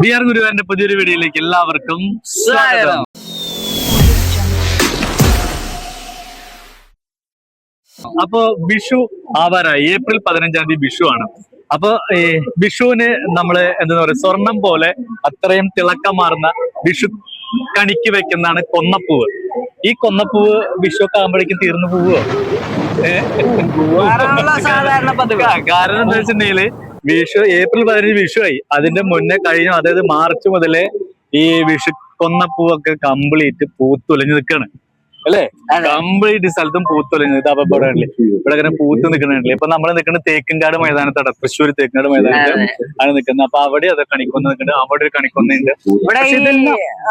B R ഗുരുവാന്റെ പുതിയൊരു വീഡിയോയിലേക്ക് എല്ലാവർക്കും സ്വാഗതം. അപ്പൊ വിഷു ആവാറായി. ഏപ്രിൽ 15-ാം തീയതി വിഷു ആണ്. അപ്പൊ വിഷുവിന് നമ്മള് എന്താ പറയുക, സ്വർണം പോലെ അത്രയും തിളക്കമാർന്ന വിഷു കണിക്ക് വെക്കുന്നതാണ് കൊന്നപ്പൂവ്. ഈ കൊന്നപ്പൂവ് വിഷു ഒക്കെ ആകുമ്പോഴേക്കും തീർന്നു പോവോ? കാരണം എന്താ വെച്ചിട്ടുണ്ടെങ്കില് വിഷു ഏപ്രിൽ 15 വിഷുവായി. അതിന്റെ മുന്നേ കഴിഞ്ഞു, അതായത് മാർച്ച് മുതലേ ഈ വിഷു കൊന്നപ്പൂവൊക്കെ കംപ്ലീറ്റ് പൂത്തുലഞ്ഞു നിൽക്കാണ് അല്ലെ? കംപ്ലീറ്റ് സ്ഥലത്തും പൂത്തുലഞ്ഞു. ഇത് ഇവിടെ ഇങ്ങനെ പൂത്ത് നിൽക്കണില്ലേ? ഇപ്പൊ നമ്മൾ നിൽക്കുന്നത് തേക്കിൻകാട് മൈതാനത്താണ്, തൃശ്ശൂർ തേക്കിൻകാട് മൈതാനത്ത് ആണ് നിൽക്കുന്നത്. അപ്പൊ അവിടെ അത് കണിക്കൊന്ന നിൽക്കുന്നുണ്ട്, അവിടെ ഒരു കണിക്കൊന്നുണ്ട്.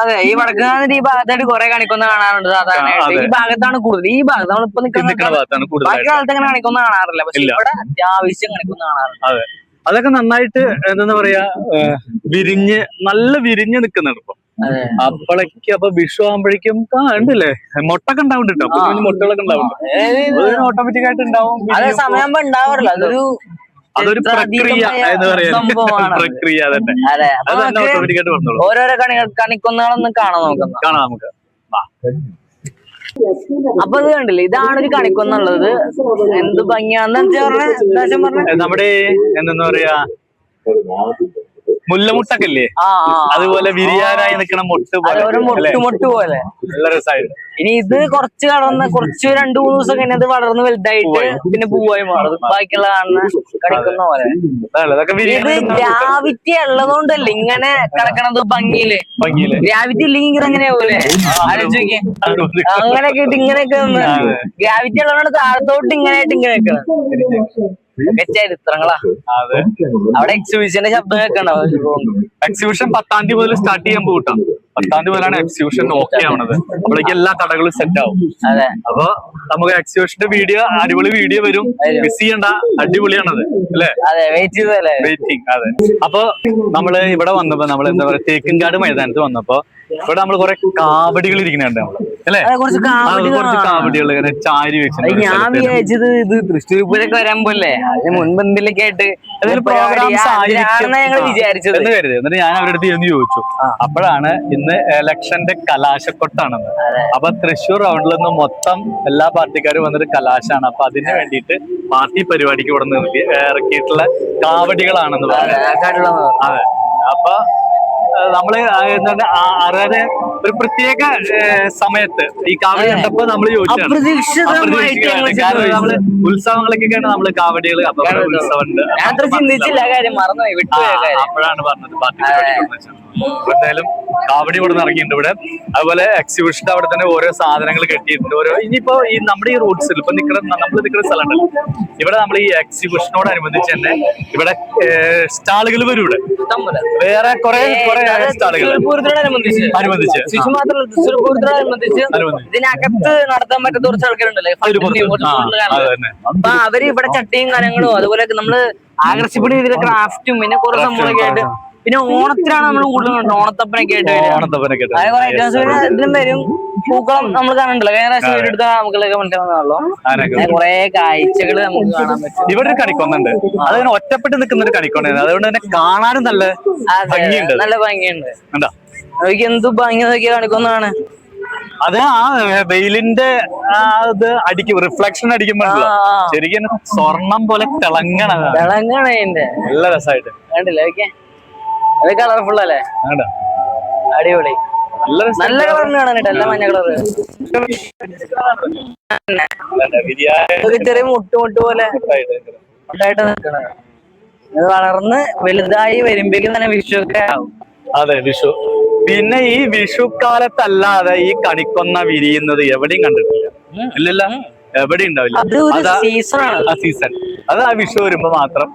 അതെ, ഈ വടക്കാട് ഈ ഭാഗത്തായിട്ട് കുറെ കണിക്കൊന്ന കാണാറുണ്ട്. സാധാരണ ഈ ഭാഗത്താണ് കൂടുതൽ. ഈ ഭാഗത്ത് നമ്മളിപ്പോ നിൽക്കുന്ന ഭാഗത്താണ് കൂടുതൽ. ബാക്കി കാലത്ത് അങ്ങനെ കണിക്കൊന്ന കാണാറില്ല, പക്ഷെ ഇവിടെ അത്യാവശ്യം കണിക്കൊന്ന കാണാറുണ്ട്. അതെ, അതൊക്കെ നന്നായിട്ട് എന്താ പറയാ, നല്ല വിരിഞ്ഞ് നിൽക്കുന്നുണ്ട് ഇപ്പൊ. അപ്പോഴേക്ക് അപ്പൊ വിഷു ആകുമ്പോഴേക്കും കണ്ടില്ലേ മുട്ടൊക്കെ ഉണ്ടാവുന്നുണ്ട്. അപ്പൊ മുട്ടകളൊക്കെ ഉണ്ടാവുന്നുണ്ട്, ഓട്ടോമാറ്റിക് ആയിട്ട് ഉണ്ടാവും. സമയം ഉണ്ടാവാറില്ല, അതൊരു പ്രക്രിയ എന്ന് പറയുന്നത്. പ്രക്രിയ തന്നെ, അത് ഓട്ടോമാറ്റിക് ആയിട്ട് വന്നോളൂ. ഓരോരോ കണിക്കൊന്നകളൊന്ന് കാണാം നമുക്ക്. അപ്പൊ ഇത് കണ്ടില്ലേ, ഇതാണ് ഒരു കണിക്കൊന്നുള്ളത്. എന്ത് ഭംഗിയാന്ന് നമ്മുടെ എന്താ പറയാ, മുല്ലമുട്ടൊക്കെ ഇല്ലേ, അതുപോലെ വിരിയാനായി നിൽക്കണ മുട്ട് പോലെ നല്ല രസമായിട്ട്. ഇനി ഇത് കുറച്ച് കടന്ന് കുറച്ച് 2-3 ദിവസം കഴിഞ്ഞ് അത് വളർന്ന് വലുതായിട്ട് പിന്നെ പൂവായി മാറും. ബാക്കിയുള്ള കാണുന്ന കണിക്കുന്ന പോലെ ഗ്രാവിറ്റി ഉള്ളതുകൊണ്ടല്ലേ ഇങ്ങനെ കിടക്കണത് ഭംഗിയില്. ഗ്രാവിറ്റി ഇല്ലെങ്കിൽ എങ്ങനെയാവൂലേ ആലോചിക്കേ? അങ്ങനെയൊക്കെ ഇട്ട് ഇങ്ങനെയൊക്കെ ഗ്രാവിറ്റി ഉള്ളതുകൊണ്ട് താഴത്തോട്ട് ഇങ്ങനെയായിട്ട് ഇങ്ങനെ വെക്കണം. ചരിത്രങ്ങളാ. അവിടെ എക്സിബിഷന്റെ ശബ്ദം കേൾക്കണോ? എക്സിബിഷൻ 10-ാം തീയതി മുതൽ സ്റ്റാർട്ട് ചെയ്യാൻ പോകട്ടാം. 10-ാം തീയതി മുതലാണ് എക്സിബിഷൻ ഓക്കെ ആവണത്. അപ്പോഴേക്ക് എല്ലാ കടകളും സെറ്റ് ആവും. അപ്പൊ നമുക്ക് എക്സിബിഷന്റെ അടിപൊളി വീഡിയോ വരും, മിസ് ചെയ്യണ്ട. അടിപൊളിയാണത് അല്ലെ? വെയിറ്റിംഗ്. അതെ. അപ്പൊ നമ്മള് ഇവിടെ വന്നപ്പോ നമ്മൾ എന്താ പറയാ, തേക്കിൻകാട് മൈതാനത്ത് വന്നപ്പോ ഇവിടെ നമ്മള് കുറെ കാവടികൾ ഇരിക്കുന്നുണ്ട് നമ്മള് അല്ലെ? കുറച്ച് കാവടികൾ ഇങ്ങനെ ചാരി വെച്ചിട്ടുണ്ട്. ഞാൻ വിചാരിച്ചത് ഇത് തൃശ്ശൂർ പൂരൊക്കെ വരാൻ പോലെ അതിന് മുൻപ് എന്തെങ്കിലുമൊക്കെ ആയിട്ട് പ്രോഗ്രാംസ് ഞങ്ങൾ വിചാരിച്ചത് എന്ന് കരുതി. എന്നിട്ട് ഞാൻ അവരുടെ അടുത്ത് ചെന്ന് ചോദിച്ചു. അപ്പോഴാണ് ഇന്ന് ഇലക്ഷന്റെ കലാശക്കൊട്ടാണെന്ന്. അപ്പൊ തൃശ്ശൂർ റൗണ്ടിൽ നിന്ന് മൊത്തം എല്ലാ പാർട്ടിക്കാരും വന്നിട്ട് കലാശാണ്. അപ്പൊ അതിന് വേണ്ടിയിട്ട് പാർട്ടി പരിപാടിക്ക് ഇവിടെ നിന്ന് ഇറക്കിയിട്ടുള്ള കാവടികളാണെന്ന് പറഞ്ഞു. അതെ. അപ്പൊ നമ്മള് അറിയാതെ ഒരു പ്രത്യേക സമയത്ത് ഈ കാവടി കണ്ടപ്പോ നമ്മള് ചോദിച്ചാണ്. കാരണം നമ്മള് ഉത്സവങ്ങളൊക്കെയാണ് നമ്മള് കാവടികൾ. അപ്പൊ ഉത്സവമുണ്ട്, അപ്പോഴാണ് പറഞ്ഞത് പാർട്ടി. എന്തായാലും കാവടി ഇവിടെ നിന്ന് ഇറങ്ങിയിട്ടുണ്ട് ഇവിടെ. അതുപോലെ എക്സിബിഷന്റെ അവിടെ തന്നെ ഓരോ സാധനങ്ങൾ കെട്ടിയിട്ടുണ്ട്. ഇനിയിപ്പോ ഈ നമ്മുടെ ഈ റൂട്ട്സിൽ ഇപ്പൊ നമ്മൾ നിൽക്കുന്ന സ്ഥലമുണ്ടല്ലോ, ഇവിടെ നമ്മൾ ഈ എക്സിബിഷനോടനുബന്ധിച്ച് തന്നെ ഇവിടെ സ്റ്റാളുകൾ വരും. ഇവിടെ വേറെ കുറെ സ്റ്റാളുകൾ അനുബന്ധിച്ച് ഇതിനകത്ത് നടത്താൻ പറ്റാത്ത കുറച്ച് ആൾക്കാരുണ്ടല്ലോ. അപ്പൊ അവര് ഇവിടെ ചട്ടിയും കാര്യങ്ങളും അതുപോലെ നമ്മള് ആകർഷിക്കുന്ന രീതിയിലെ ക്രാഫ്റ്റും പിന്നെ കുറെ സംഭവങ്ങളൊക്കെ ആയിട്ട്. പിന്നെ ഓണത്തിനാണ് നമ്മൾ കൂടുതൽ ഓണത്തപ്പനൊക്കെ ആയിട്ട് ഇതിനും വരും. പൂക്കളം നമ്മൾ കാണണ്ടല്ലോ, വേറെ എടുത്താൽ നമുക്കൊക്കെ മനസ്സിലാവുന്നതാണല്ലോ. കുറെ കാഴ്ചകള് നമുക്ക് കാണാൻ പറ്റും. ഇവിടെ ഒരു കണിക്കൊന്നുണ്ട്, അതിന് ഒറ്റപ്പെട്ട് നിൽക്കുന്ന ഒരു കണിക്കൊണ്ടാണ്. അതുകൊണ്ട് തന്നെ കാണാനും നല്ല ഭംഗിയുണ്ട്. നോക്കി എന്ത് ഭംഗി നോക്കിയ കണിക്കൊന്നാണ് അത്. ആ വെയിലിന്റെ ഇത് അടിക്കും, റിഫ്ലക്ഷൻ അടിക്കുമ്പോ ശരിക്കും സ്വർണം പോലെ തിളങ്ങണ നല്ല രസമായിട്ട് കണ്ടില്ലേ? അത് കളർഫുൾ അല്ലേ? അടിപൊളി, നല്ല കളർ കാണാനായിട്ട്. എല്ലാം മഞ്ഞ കളറ്, ചെറിയ മുട്ട് പോലെ നിൽക്കണ. ഇത് വളർന്ന് വലുതായി വരുമ്പോഴേക്കും തന്നെ വിഷു ഒക്കെ ആവും. അതെ, വിഷു. പിന്നെ ഈ വിഷു കാലത്തല്ലാതെ ഈ കണിക്കൊന്ന വിരിയുന്നത് എവിടെയും കണ്ടിട്ടില്ല. ഇല്ലല്ല, എവിടെയും ഉണ്ടാവില്ല. സീസൺ അത് ആ വിഷു വരുമ്പോ മാത്രം.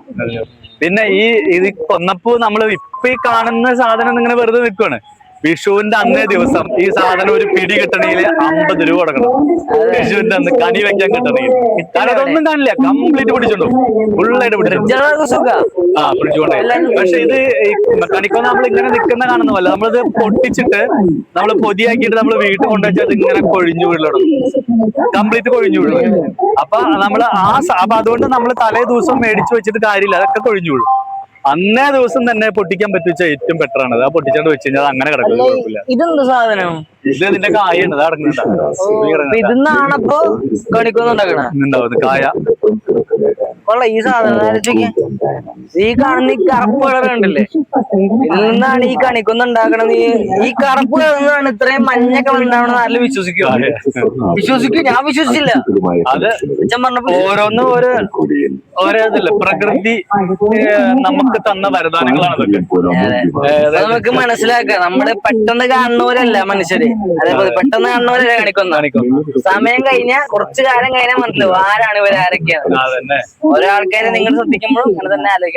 പിന്നെ ഇത് കൊന്നപ്പൂ നമ്മൾ ഇപ്പൊ ഈ കാണുന്ന സാധനം ഇങ്ങനെ വെറുതെ നിൽക്കുവാണ്. വിഷുവിന്റെ അന്നേ ദിവസം ഈ സാധനം ഒരു പിടി കിട്ടണമെങ്കിൽ 50 രൂപ കൊടുക്കണം. വിഷുവിന്റെ അന്ന് കണി വെക്കാൻ കിട്ടണമെങ്കിൽ. കാരണം അതൊന്നും കാണില്ല, കംപ്ലീറ്റ് പിടിച്ചോണ്ടു, ഫുള്ളായിട്ട് പിടിച്ചോണ്ടു. പക്ഷെ ഇത് കണിക്കൊന്ന നമ്മൾ ഇങ്ങനെ നിൽക്കുന്ന കാണുന്നതല്ല. നമ്മളിത് പൊട്ടിച്ചിട്ട് നമ്മൾ പൊതിയാക്കിയിട്ട് നമ്മൾ വീട്ടിൽ കൊണ്ടുവച്ചാൽ ഇങ്ങനെ കൊഴിഞ്ഞു വീഴണം, കംപ്ലീറ്റ് കൊഴിഞ്ഞു വീഴും. അപ്പൊ നമ്മള് അപ്പൊ അതുകൊണ്ട് നമ്മൾ തലേ ദിവസം മേടിച്ചു വെച്ചിട്ട് കാര്യമില്ല, അതൊക്കെ കൊഴിഞ്ഞു വീഴും. അന്നേ ദിവസം തന്നെ പൊട്ടിക്കാൻ പറ്റിച്ച ഏറ്റവും ബെറ്റർ ആണ്. അത് പൊട്ടിച്ചാണ്ട് വെച്ച് കഴിഞ്ഞാൽ അങ്ങനെ കിടക്കും, കുഴപ്പമില്ല. ഇതെന്ത് സാധനം? ഇത് ഇതിന്റെ കായാണ്, ഇത് അടങ്ങുന്നുണ്ടാവും. ഇതിന്നാണപ്പോ കണിക്കൊന്നുണ്ടാക്കണ കായ കൊള്ള. ഈ സാധനം ഈ കാണുന്ന ഈ കറുപ്പ് കളർ കണ്ടില്ലേ, ഇതിൽ നിന്നാണ് ഈ കണിക്കൊന്നുണ്ടാക്കണത്. ഈ കറുപ്പ് കളറിനാണ് ഇത്രയും മഞ്ഞ കളർ ഉണ്ടാവണമെന്ന് ആരും വിശ്വസിക്കുമോ? വിശ്വസിക്കും, ഞാൻ വിശ്വസിച്ചില്ല. അത് അച്ഛൻ പറഞ്ഞപ്പോ ഓരോന്നും ഓരോ ഇതില്ല, പ്രകൃതി നമുക്ക് തന്ന വരദാനങ്ങളാണ് അതൊക്കെ. നമുക്ക് മനസ്സിലാക്കാം. നമ്മള് പെട്ടെന്ന് കാണുന്നവരല്ല മനുഷ്യര്, അതേപോലെ പെട്ടെന്ന് കാണുന്നവരല്ല കണിക്കൊന്ന. സമയം കഴിഞ്ഞാൽ കുറച്ചു കാലം കഴിഞ്ഞാൽ മനസ്സിലാവും ആരാണ് ഇവർ, ആരൊക്കെയാണ്. അതന്നെ, ഓരോ ആൾക്കാരെ നിങ്ങൾ ശ്രദ്ധിക്കുമ്പോഴും അങ്ങനെ തന്നെ ആലോചിക്കാം.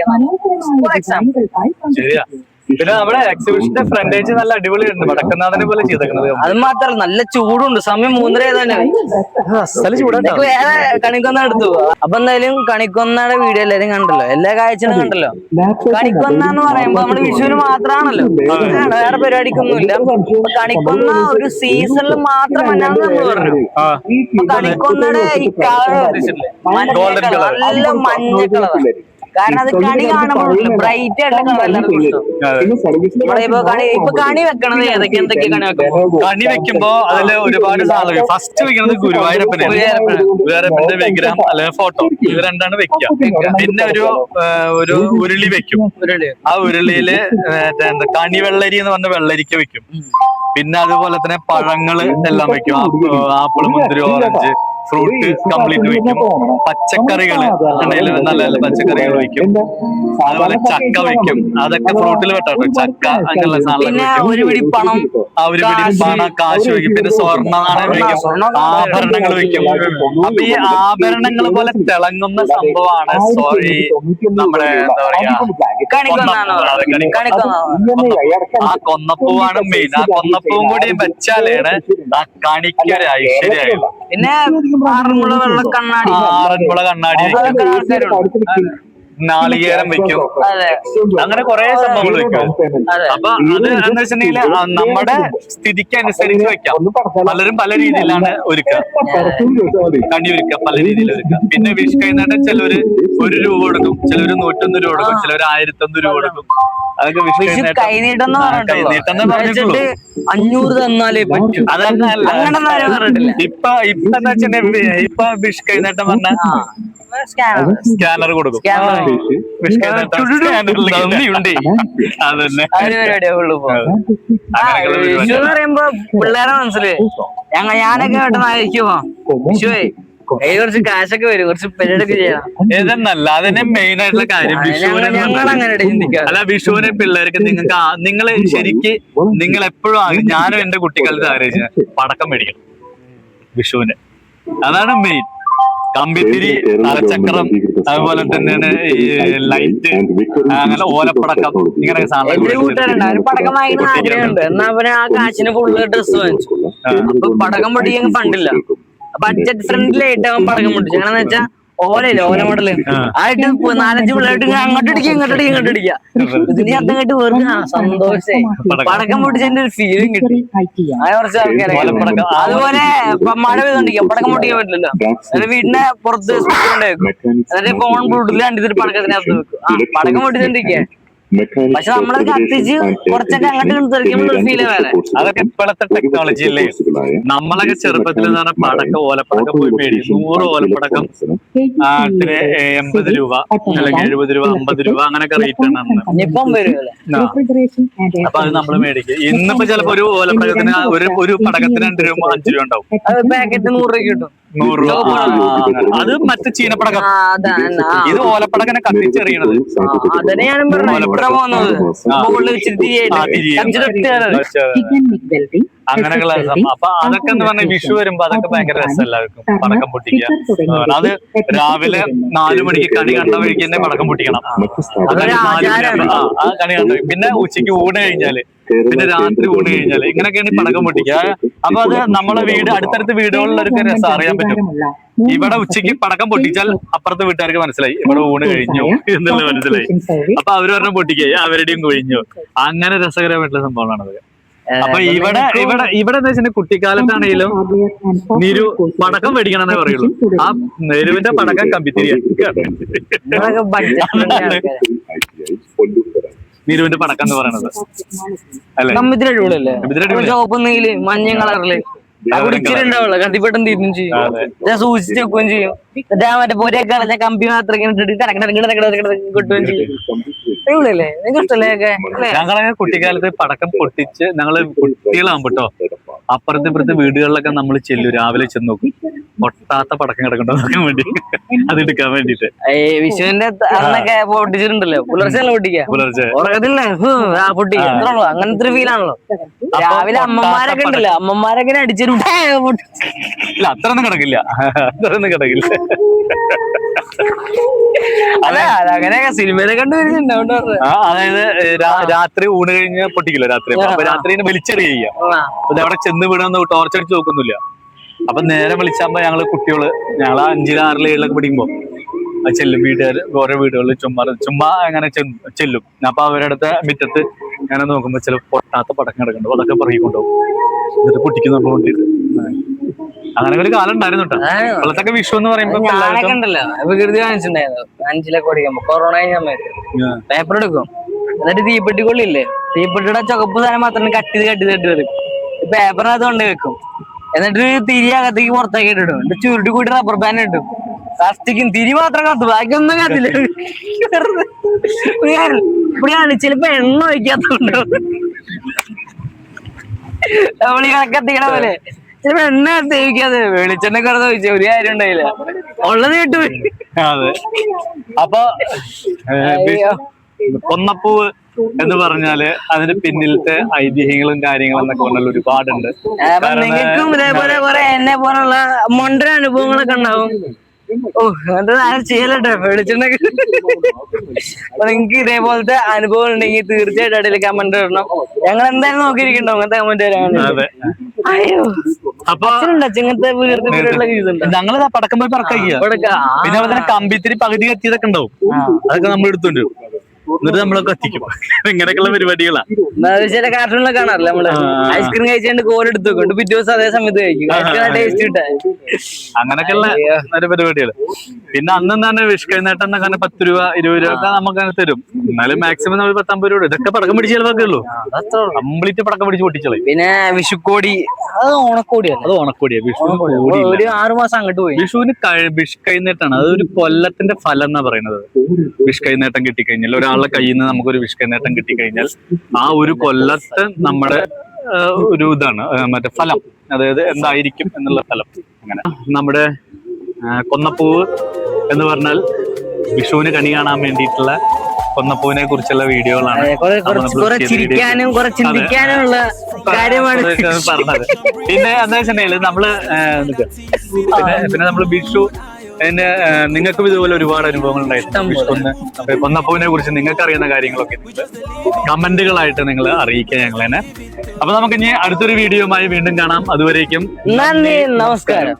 ഫോർ എക്സാമ്പിൾ, ശരിയാ. പിന്നെ നമ്മുടെ എക്സിബിഷന്റെ ഫ്രണ്ടേജ് നല്ല അടിപൊളിയുണ്ട്, വടക്കനാഥനെ പോലെ ചെയ്തേക്കുന്നത്. അത് മാത്രല്ല നല്ല ചൂടുണ്ട്. സമയം 3:30 തന്നെ വേറെ കണിക്കൊന്ന എടുത്തു. അപ്പൊ എന്തായാലും കണിക്കൊന്നയുടെ വീഡിയോ എല്ലാരും കണ്ടല്ലോ, എല്ലാ കാഴ്ചകളും കണ്ടല്ലോ. കണിക്കൊന്ന എന്ന് പറയുമ്പോ നമ്മള് വിഷുവിന് മാത്രമാണല്ലോ, വേറെ പരിപാടിക്കൊന്നുമില്ല. കണിക്കൊന്ന ഒരു സീസണിൽ മാത്രം മഞ്ഞാന്ന് നമ്മൾ പറഞ്ഞു. കണിക്കൊന്നയുടെ ഈ കളർ നല്ല മഞ്ഞ കളറാണ്. കാരണം അത് കണി കാണുമ്പോഴല്ലോ ബ്രൈറ്റ് ആയിട്ടുള്ള കളർ എല്ലാവർക്കും ഇഷ്ടം. ഇപ്പൊ കണി വെക്കണത് എന്തൊക്കെ കണി വെക്കും? കണി വെക്കുമ്പോ അതില് ഒരുപാട് സാധനം. ഫസ്റ്റ് വെക്കുന്നത് ഗുരുവായൂരപ്പനാണ്. ഗുരുവായൂരപ്പന്റെ വിഗ്രഹം അല്ലെങ്കിൽ ഫോട്ടോ, ഇത് രണ്ടാണ് വെക്കുക. പിന്നെ ഒരു ഉരുളി വെക്കും. ആ ഉരുളിയില് കണിവെള്ളരി എന്ന് പറഞ്ഞ വെള്ളരിക്ക വെക്കും. പിന്നെ അതുപോലെ തന്നെ പഴങ്ങള് എല്ലാം വെക്കും. ആപ്പിള്, മുന്തിരി, ഓറഞ്ച്, ഫ്രൂട്ട് കംപ്ലീറ്റ് വെക്കും. പച്ചക്കറികള് നല്ല നല്ല പച്ചക്കറികൾ വെക്കും. അതുപോലെ ചക്ക വെക്കും. അതൊക്കെ ഫ്രൂട്ടിൽ വെട്ടോ, ചക്ക അങ്ങനെയുള്ള സാധനങ്ങൾ വെക്കും. ഒരു പിടി പണം, കാശ് വെക്കും. പിന്നെ സ്വർണ്ണ നാണയം വെക്കും. ആഭരണങ്ങൾ വെക്കും. അപ്പൊ ഈ ആഭരണങ്ങൾ പോലെ തിളങ്ങുന്ന സംഭവമാണ് നമ്മുടെ എന്താ പറയാ ആ കൊന്നപ്പൂവാണ് മെയിൻ. ആ കൊന്നപ്പൂവും കൂടി വെച്ചാലാണ് ആ കണിക്ക് ഒരു ഐശ്വര്യമായുള്ളൂ. പിന്നെ ആറന്മുള കണ്ണാടി, നാളികേരം വെക്കും. അങ്ങനെ കുറെ സംഭവങ്ങൾ വെക്കും. അപ്പൊ അത് എന്ന് വെച്ചിട്ടുണ്ടെങ്കിൽ നമ്മുടെ സ്ഥിതിക്ക് അനുസരിച്ച് വെക്കാം. പലരും പല രീതിയിലാണ് ഒരുക്കുക, കണി ഒരുക്കുക, പല രീതിയിൽ ഒരുക്കുക. പിന്നെ വിഷു കഴിഞ്ഞിട്ട് ചിലര് 1 രൂപ കൊടുക്കും, ചിലര് 101 രൂപ കൊടുക്കും, ചിലര് 1001 രൂപ കൊടുക്കും. അതൊക്കെ വിഷു കൈനീട്ടം 500 തന്നാലേ പറ്റും. ഇപ്പൊ എന്താ വെച്ചിട്ടുണ്ടെങ്കിൽ ഇപ്പൊ വിഷു കഴിഞ്ഞിട്ട് പറഞ്ഞ സ്കാനർ കൊടുക്കും. വിഷു എന്ന് പറയുമ്പോ പിള്ളേരെ മനസ്സില് ഞാനൊക്കെ പെട്ടെന്നായിരിക്കുമോ വിഷുവേ കുറച്ച് കാശൊക്കെ വരും, കുറച്ച് പരിപാടിയൊക്കെ ചെയ്യണം. ഇതെന്നല്ല അതിന് മെയിൻ ആയിട്ടുള്ള കാര്യം. അല്ല, വിഷുവിനെ പിള്ളേർക്ക് നിങ്ങള് ശരിക്ക് നിങ്ങൾ എപ്പോഴും, ഞാനും എന്റെ കുട്ടിക്കാലത്ത് ആഗ്രഹിച്ച പടക്കം മേടിക്കണം വിഷുവിന്. അതാണ് മെയിൻ. കമ്പിത്തിരി, തലച്ചക്രം, അതുപോലെ തന്നെയാണ് ഈ ലൈറ്റ്, അങ്ങനെ ഓലപ്പടക്കം, ഇങ്ങനെ സാധനങ്ങൾ. പടക്കം വാങ്ങിക്കുന്ന ആഗ്രഹമുണ്ട്. എന്നാ പിന്നെ ആ കാശിന് ഫുള്ള് ഡ്രസ് വാങ്ങിച്ചു. അപ്പൊ പടക്കം പൊട്ടിക്കാൻ ഫണ്ടില്ല. ബഡ്ജറ്റ് ഫ്രണ്ട്ലി ആയിട്ട് അവൻ പടക്കം പൊട്ടിച്ചു. എങ്ങനെയാന്ന് വെച്ചാൽ ഓല മോഡല് ആയിട്ട് 4-5 പിള്ളേർക്ക് അങ്ങോട്ട് അടിക്കുക. ഇതിന് ശബ്ദം കേട്ട് വെറുതെ സന്തോഷായി പടക്കം പൊട്ടിച്ചതിന്റെ ഒരു ഫീലിംഗ് കിട്ടി. അങ്ങനെ കുറച്ച് ആൾക്കാരെ അതുപോലെ മഴ പെയ്തോണ്ടിരിക്കുക, പടക്കം പൊട്ടിക്കാൻ പറ്റില്ലല്ലോ. എന്നിട്ട് വീടിന്റെ പുറത്ത് എന്നിട്ട് ഫോൺ ബ്ലൂടൂത്തിൽ കണ്ടിട്ട് പടക്കത്തിനകത്ത് വെക്കും. പടക്കം പൊട്ടിച്ചോണ്ടിരിക്കുക. പക്ഷെ നമ്മളത് കത്തിച്ച് കുറച്ചൊക്കെ അങ്ങോട്ട് തെറിക്കുമ്പോൾ ഫീല് വേറെ. അതൊക്കെ ഇപ്പോഴത്തെ ടെക്നോളജി അല്ലേ. നമ്മളൊക്കെ ചെറുപ്പത്തിൽ പടക്കം, ഓലപ്പടക്കം പോയി മേടിക്കും. 100 ഓലപ്പടക്കം 80 രൂപ അല്ലെങ്കിൽ 70 രൂപ, 50 രൂപ അങ്ങനെയൊക്കെ റേറ്റ് ആണ് അന്ന്. ഇപ്പം വരുമല്ലേ. അപ്പൊ അത് നമ്മള് മേടിക്കും. ഇന്നിപ്പോ ചിലപ്പോ ഒരു ഓലപ്പടക്കത്തിന് ഒരു പടക്കത്തിന് 2 രൂപ 5 രൂപ ഉണ്ടാവും. പാക്കറ്റ് 100 രൂപ കിട്ടും. 100 രൂപ. അത് മറ്റു ചീനപ്പടക്കം. ഇത് ഓലപ്പടക്കനെ കത്തിച്ചെറിയണത്. അതിനെ ഞാനും പറഞ്ഞു അങ്ങനെയുള്ള അപ്പൊ അതൊക്കെ എന്ന് പറഞ്ഞാൽ വിഷു വരുമ്പോ അതൊക്കെ ഭയങ്കര രസമല്ലായിരിക്കും. പടക്കം പൊട്ടിക്കുക, അത് രാവിലെ 4 മണിക്ക് കണി കണ്ട വഴിക്ക് തന്നെ പടക്കം പൊട്ടിക്കണം. ആ കണി കണ്ട, പിന്നെ ഉച്ചയ്ക്ക് ഊണ് കഴിഞ്ഞാല്, പിന്നെ രാത്രി ഊണ് കഴിഞ്ഞാല്, ഇങ്ങനെയൊക്കെയാണ് പടക്കം പൊട്ടിക്കുക. അപ്പൊ അത് നമ്മളെ അടുത്തടുത്ത് വീടുകളിലൊക്കെ രസം അറിയാൻ പറ്റും. ഇവിടെ ഉച്ചയ്ക്ക് പടക്കം പൊട്ടിച്ചാൽ അപ്പുറത്തെ വീട്ടുകാർക്ക് മനസ്സിലായി ഇവിടെ ഊണ് കഴിഞ്ഞു എന്നുള്ളത് മനസ്സിലായി. അപ്പൊ അവര് പറഞ്ഞ പൊട്ടിക്കായി, അവരുടെയും കൊഴിഞ്ഞു. അങ്ങനെ രസകരമായിട്ടുള്ള സംഭവമാണ് അതൊക്കെ. അപ്പൊ ഇവിടെ എന്താ വെച്ചാൽ കുട്ടിക്കാലത്താണെങ്കിലും പടക്കം മേടിക്കണമെന്നേ പറയുള്ളൂ. ആ നെരുവിന്റെ പടക്കം കമ്പിത്തിരിയാണ്. നീരുവിന്റെ പടക്കം എന്ന് പറയുന്നത് അല്ലെ? കമ്പിത്തിന് അടിപൊളിയല്ലേ? കമ്പിത്തിന് അടിപൊളിയാ. ചുവപ്പ് നീല് മഞ്ഞ കളറില് കുടിച്ചിട്ടുണ്ടാവുള്ളൂ. കത്തിപ്പെട്ടം തീരുകയും ചെയ്യും, ഞാൻ സൂക്ഷിച്ച് വെക്കുകയും ചെയ്യും. എന്നിട്ട് ആ മറ്റേ പോരൊക്കെ കളഞ്ഞ കമ്പി മാത്രം ഇങ്ങനെ ഇട്ടിട്ട് കൊട്ടുകയും ചെയ്യും. അടിപൊളിയല്ലേ? നിങ്ങൾക്ക് ഇഷ്ടല്ലേ ഒക്കെ അല്ലേ? ഞങ്ങളെ കുട്ടിക്കാലത്ത് പടക്കം പൊട്ടിച്ച് ഞങ്ങള് കുട്ടികളാകുമ്പോട്ടോ അപ്പുറത്തെ ഇപ്പുറത്തെ വീടുകളിലൊക്കെ നമ്മൾ ചെല്ലും, രാവിലെ ചെന്ന് നോക്കും പൊട്ടാത്ത പടക്കം കിടക്കണ്ടോ നോക്കാൻ വേണ്ടി, അത് എടുക്കാൻ വേണ്ടിട്ട്. വിഷുവിന്റെ അന്നൊക്കെ പൊട്ടിച്ചിട്ടുണ്ടല്ലോ, പുലർച്ചെ പൊട്ടിക്കുക, പുലർച്ചെ ഉറക്കത്തില്ലേ പൊട്ടിക്കുക, അത്രയുള്ളൂ. അങ്ങനത്തെ ഒരു ഫീലാണല്ലോ. രാവിലെ അമ്മമാരൊക്കെ ഉണ്ടല്ലോ, അമ്മമാരൊക്കെ അടിച്ചിട്ട് ഇല്ല അത്രയൊന്നും കിടക്കില്ല, അത്രയൊന്നും കിടക്കില്ല. അതെ അങ്ങനെയൊക്കെ സിനിമയിലെ കണ്ടു വരുന്നുണ്ട്. അതായത് രാത്രി ഊണ് കഴിഞ്ഞ് പൊട്ടിക്കില്ല രാത്രി, അപ്പൊ രാത്രി വലിച്ചെറിയ. അപ്പൊ അവിടെ ചെന്ന് വീണൊന്നും ടോർച്ച് അടിച്ച് നോക്കുന്നില്ല. അപ്പൊ നേരെ വിളിച്ചാകുമ്പോ ഞങ്ങള് കുട്ടികള്, ഞങ്ങള് 5, 6, 7 പഠിക്കുമ്പോ ചെല്ലും, വീട്ടുകാര് ഓരോ വീടുകളിൽ ചുമ്മാ അങ്ങനെ ചെല്ലും. അപ്പൊ അവരുടെ അടുത്ത് മുറ്റത്ത് അങ്ങനെ നോക്കുമ്പോ ചില പൊട്ടാത്ത പടക്കം കിടക്കുന്നുണ്ട്, അതൊക്കെ പറയിക്കൊണ്ടുപോകും, എന്നിട്ട് പൊട്ടിക്കുന്ന വേണ്ടിട്ട്. അങ്ങനെ ഒരു കാലം ഉണ്ടായിരുന്നു കേട്ടോ. ഇപ്പോഴത്തൊക്കെ വിഷു എന്ന് പറയുമ്പോ ഞാനൊക്കെ ഉണ്ടല്ലോ വികൃതി കാണിച്ചിട്ടുണ്ടായിരുന്നു 5-ലൊക്കെ പഠിക്കുമ്പോ, കൊറോണ കഴിഞ്ഞ സമയത്ത് പേപ്പർ എടുക്കും, എന്നിട്ട് തീപ്പെട്ടി കൊള്ളില്ലേ, തീപ്പെട്ടിയുടെ ചുവപ്പ് സാധനം മാത്രം കട്ട് ചെയ്ത് വരും, പേപ്പറിനകത്ത് കൊണ്ട് വെക്കും, എന്നിട്ട് തിരി അകത്തേക്ക് പുറത്തേക്ക് ഇട്ടിടും, എന്നിട്ട് ചുരുട്ടി കൂട്ടി റബ്ബർ ബാൻഡ് ഇട്ടും, കത്തിക്കും, തിരി മാത്രം കത്തും, ബാക്കിയൊന്നും കത്തില്ല. ഇവിടെയാണ് ചിലപ്പോ എണ്ണ ഒഴിക്കാത്തോണ്ട് നമ്മളീ കത്തിക്കണ പോലെ ചിലപ്പോ എണ്ണ തേവിക്കാതെ വെളിച്ചെണ്ണ കിടന്ന് ചോദിച്ച ഒരു കാര്യം ഉണ്ടായില്ല, ഉള്ളത് കേട്ടു. അതെ. അപ്പൊ കൊന്നപ്പൂവ് എന്ന് പറഞ്ഞാല് അതിന് പിന്നിലത്തെ ഐതിഹ്യങ്ങളും കാര്യങ്ങളും എന്നൊക്കെ പറഞ്ഞാൽ ഒരുപാടുണ്ട്. നിങ്ങൾക്കും ഇതേപോലെ കുറെ എന്നെ പോലുള്ള മൊണ്ടര അനുഭവങ്ങളൊക്കെ ഉണ്ടാവും. അത് ആരും ചെയ്യലട്ടെ വെളിച്ചെണ്ണ. അപ്പൊ നിങ്ങക്ക് ഇതേപോലത്തെ അനുഭവം ഉണ്ടെങ്കിൽ തീർച്ചയായിട്ടും ഇടയിൽ കമന്റ് ഇടണം, ഞങ്ങൾ എന്തായാലും നോക്കിയിരിക്കണ്ടോ അങ്ങനത്തെ കമന്റ് വരാൻ. അയ്യോ അപ്പൊ ഇങ്ങനത്തെ വീർത്തിട്ടുള്ള ഇതുണ്ട്. ഞങ്ങള് പടക്കം പോയി പറക്കുക, പിന്നെ അതുപോലെ കമ്പിത്തിരി പകുതി കത്തിയതൊക്കെ ഉണ്ടാവും, അതൊക്കെ നമ്മൾ എടുത്തോണ്ട് വരും, എന്നിട്ട് നമ്മളൊക്കെ കത്തിക്കും. ഇങ്ങനെയൊക്കെയുള്ള പരിപാടികളാ. ചില കാർട്ടൂണിലൊക്കെ കാണാറില്ല നമ്മള്, ഐസ്ക്രീം കഴിച്ചുകൊണ്ട് കോലെടുത്ത് വെക്കും, പിറ്റേ ദിവസം അതേ സമയത്ത് കഴിക്കും, ടേസ്റ്റ് കിട്ടാൻ. അങ്ങനെയൊക്കെയുള്ള ഒരു പരിപാടികള്. പിന്നെ അന്ന് എന്താണ് വിഷ്കൈനേട്ടം എന്നൊക്കെ 10 രൂപ 20 രൂപ ഒക്കെ നമുക്ക് തരും. എന്നാലും മാക്സിമം നമ്മൾ 10-50 രൂപ. ഇതൊക്കെ പടക്കം പിടിച്ച് ചിലവൊക്കെ ഉള്ളൂ, കംപ്ലീറ്റ് പടക്കം പിടിച്ച് പൊട്ടിച്ചോളി. പിന്നെ വിഷുക്കോടി, അത് ഓണക്കോടിയാണ്. അത് ഓണക്കോടിയാ. വിഷുവിന് ഒരു 6 മാസം അങ്ങോട്ട് പോയി. വിഷുവിന് വിഷ്കൈനേട്ടാണ്, അതൊരു കൊല്ലത്തിന്റെ ഫലം എന്നാ പറയുന്നത്. വിഷ്കൈനേട്ടം കിട്ടിക്കഴിഞ്ഞാൽ, ഒരാളുടെ കയ്യിൽ നിന്ന് നമുക്കൊരു വിഷ്കൈനേട്ടം കിട്ടിക്കഴിഞ്ഞാൽ ആ ഒരു കൊല്ലത്ത് നമ്മുടെ ഒരു ഇതാണ് മറ്റേ ഫലം, അതായത് എന്തായിരിക്കും എന്നുള്ള ഫലം. അങ്ങനെ നമ്മുടെ കൊന്നപ്പൂവ് എന്ന് പറഞ്ഞാൽ വിഷുവിന് കണി കാണാൻ വേണ്ടിയിട്ടുള്ള കൊന്നപ്പൂവിനെ കുറിച്ചുള്ള വീഡിയോകളാണ് ചിരിക്കാനും കുറെ ചിന്തിക്കാനുമുള്ള കാര്യമാണ് പറഞ്ഞത്. പിന്നെ എന്താ വെച്ചിട്ടുണ്ടെങ്കിൽ നമ്മള് പിന്നെ നമ്മള് വിഷു അതിന്റെ നിങ്ങൾക്കും ഇതുപോലെ ഒരുപാട് അനുഭവങ്ങൾ ഉണ്ടായിട്ടുണ്ട്. കൊന്നപ്പൂവിനെ കുറിച്ച് നിങ്ങൾക്ക് അറിയുന്ന കാര്യങ്ങളൊക്കെ കമന്റുകളായിട്ട് നിങ്ങൾ അറിയിക്കുക ഞങ്ങൾ തന്നെ. അപ്പൊ നമുക്ക് ഇനി അടുത്തൊരു വീഡിയോയുമായി വീണ്ടും കാണാം. അതുവരേക്കും നന്ദി, നമസ്കാരം.